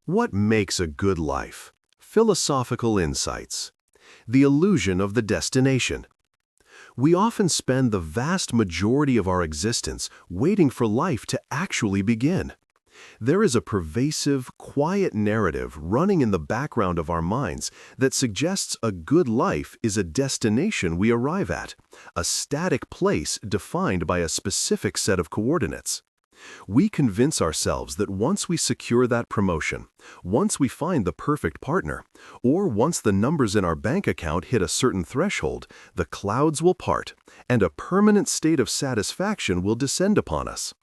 What makes a good life? Philosophical insights. The illusion of the destination. We often spend the vast majority of our existence waiting for life to actually begin. There is a pervasive, quiet narrative running in the background of our minds that suggests a good life is a destination we arrive at, a static place defined by a specific set of coordinates. We convince ourselves that once we secure that promotion, once we find the perfect partner, or once the numbers in our bank account hit a certain threshold, the clouds will part, and a permanent state of satisfaction will descend upon us.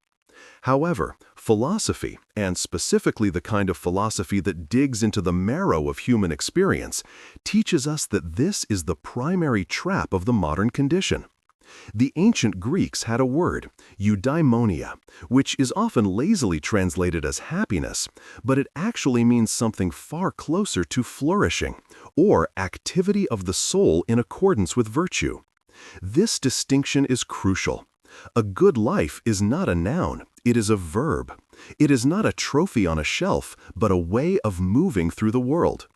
However, philosophy, and specifically the kind of philosophy that digs into the marrow of human experience, teaches us that this is the primary trap of the modern condition. The ancient Greeks had a word, eudaimonia, which is often lazily translated as happiness, but it actually means something far closer to flourishing, or activity of the soul in accordance with virtue. This distinction is crucial. A good life is not a noun, it is a verb. It is not a trophy on a shelf, but a way of moving through the world.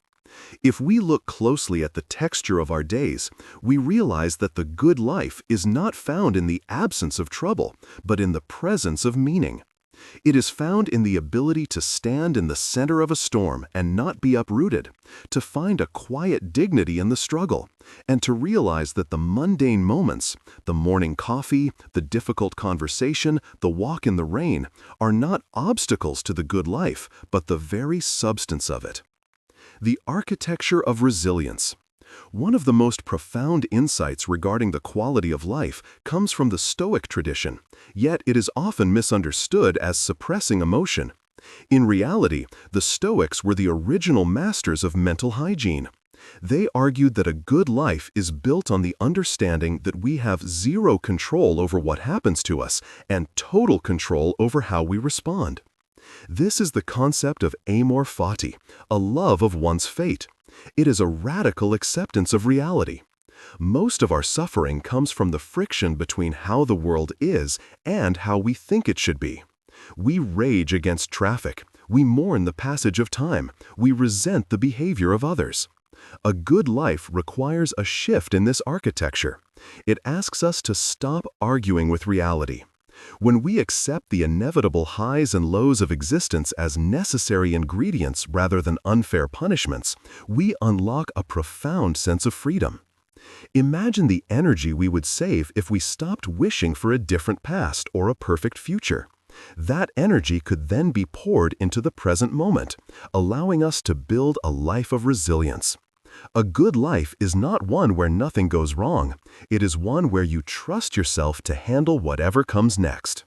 If we look closely at the texture of our days, we realize that the good life is not found in the absence of trouble, but in the presence of meaning. It is found in the ability to stand in the center of a storm and not be uprooted, to find a quiet dignity in the struggle, and to realize that the mundane moments, the morning coffee, the difficult conversation, the walk in the rain, are not obstacles to the good life, but the very substance of it. The architecture of resilience. One of the most profound insights regarding the quality of life comes from the Stoic tradition, yet it is often misunderstood as suppressing emotion. In reality, the Stoics were the original masters of mental hygiene. They argued that a good life is built on the understanding that we have zero control over what happens to us and total control over how we respond. This is the concept of amor fati, a love of one's fate. It is a radical acceptance of reality. Most of our suffering comes from the friction between how the world is and how we think it should be. We rage against traffic. We mourn the passage of time. We resent the behavior of others. A good life requires a shift in this architecture. It asks us to stop arguing with reality. When we accept the inevitable highs and lows of existence as necessary ingredients rather than unfair punishments, we unlock a profound sense of freedom. Imagine the energy we would save if we stopped wishing for a different past or a perfect future. That energy could then be poured into the present moment, allowing us to build a life of resilience. A good life is not one where nothing goes wrong. It is one where you trust yourself to handle whatever comes next.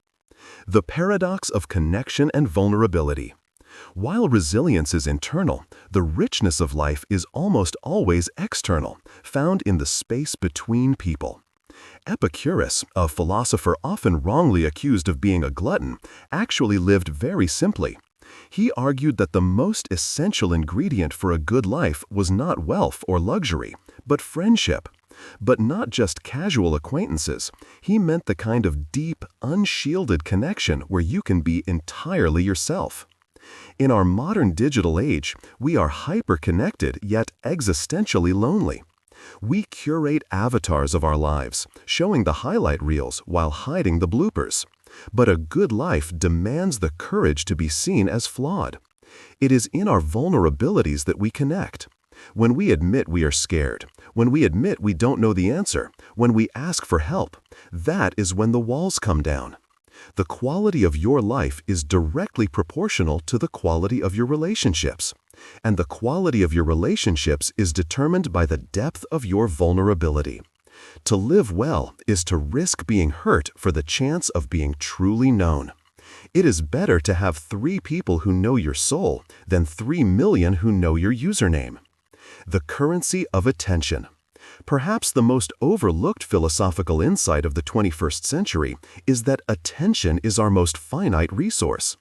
The paradox of connection and vulnerability. While resilience is internal, the richness of life is almost always external, found in the space between people. Epicurus, a philosopher often wrongly accused of being a glutton, actually lived very simply. He argued that the most essential ingredient for a good life was not wealth or luxury, but friendship. But not just casual acquaintances. He meant the kind of deep, unshielded connection where you can be entirely yourself. In our modern digital age, we are hyper-connected yet existentially lonely. We curate avatars of our lives, showing the highlight reels while hiding the bloopers. But a good life demands the courage to be seen as flawed. It is in our vulnerabilities that we connect. When we admit we are scared, when we admit we don't know the answer, when we ask for help, that is when the walls come down. The quality of your life is directly proportional to the quality of your relationships. And the quality of your relationships is determined by the depth of your vulnerability. To live well is to risk being hurt for the chance of being truly known. It is better to have 3 people who know your soul than 3 million who know your username. The currency of attention. Perhaps the most overlooked philosophical insight of the 21st century is that attention is our most finite resource.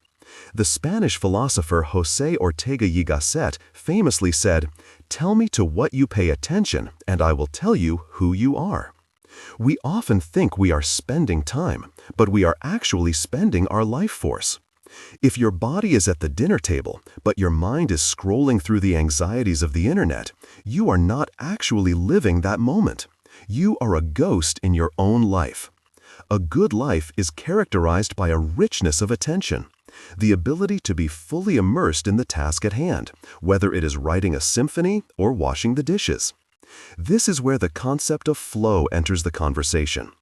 The Spanish philosopher José Ortega y Gasset famously said, "Tell me to what you pay attention, and I will tell you who you are." We often think we are spending time, but we are actually spending our life force. If your body is at the dinner table, but your mind is scrolling through the anxieties of the internet, you are not actually living that moment. You are a ghost in your own life. A good life is characterized by a richness of attention, the ability to be fully immersed in the task at hand, whether it is writing a symphony or washing the dishes. This is where the concept of flow enters the conversation.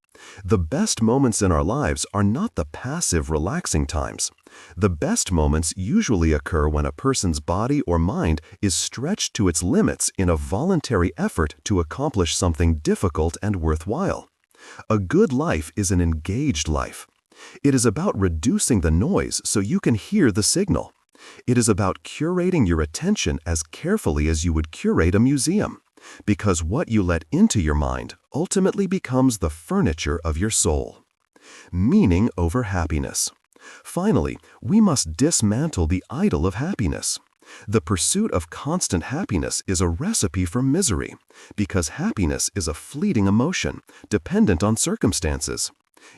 The best moments in our lives are not the passive, relaxing times. The best moments usually occur when a person's body or mind is stretched to its limits in a voluntary effort to accomplish something difficult and worthwhile. A good life is an engaged life. It is about reducing the noise so you can hear the signal. It is about curating your attention as carefully as you would curate a museum, because what you let into your mind ultimately becomes the furniture of your soul. Meaning over happiness. Finally, we must dismantle the idol of happiness. The pursuit of constant happiness is a recipe for misery, because happiness is a fleeting emotion, dependent on circumstances.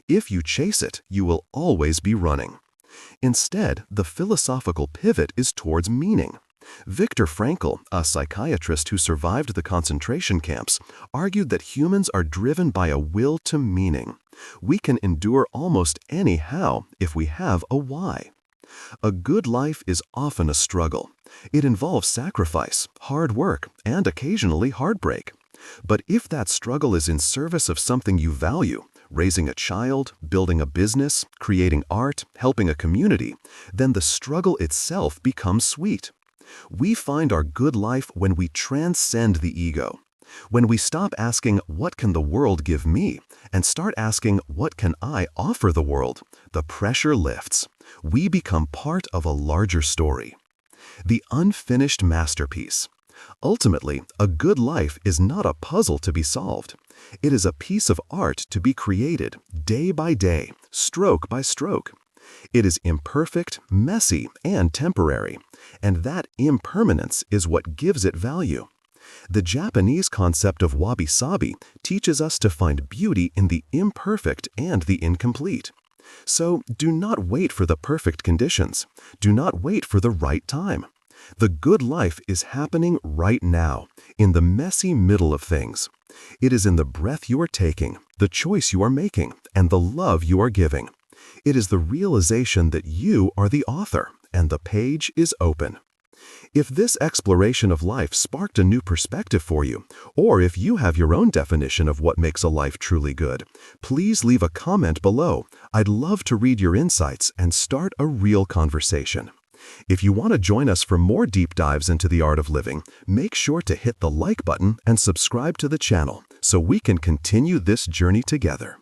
If you chase it, you will always be running. Instead, the philosophical pivot is towards meaning. Viktor Frankl, a psychiatrist who survived the concentration camps, argued that humans are driven by a will to meaning. We can endure almost any how if we have a why. A good life is often a struggle. It involves sacrifice, hard work, and occasionally heartbreak. But if that struggle is in service of something you value, raising a child, building a business, creating art, helping a community, then the struggle itself becomes sweet. We find our good life when we transcend the ego. When we stop asking, "What can the world give me?" and start asking, "What can I offer the world?" the pressure lifts. We become part of a larger story. The unfinished masterpiece. Ultimately, a good life is not a puzzle to be solved. It is a piece of art to be created, day by day, stroke by stroke. It is imperfect, messy, and temporary, and that impermanence is what gives it value. The Japanese concept of wabi-sabi teaches us to find beauty in the imperfect and the incomplete. So do not wait for the perfect conditions. Do not wait for the right time. The good life is happening right now, in the messy middle of things. It is in the breath you are taking, the choice you are making, and the love you are giving. It is the realization that you are the author, and the page is open. If this exploration of life sparked a new perspective for you, or if you have your own definition of what makes a life truly good, please leave a comment below. I'd love to read your insights and start a real conversation. If you want to join us for more deep dives into the art of living, make sure to hit the like button and subscribe to the channel so we can continue this journey together.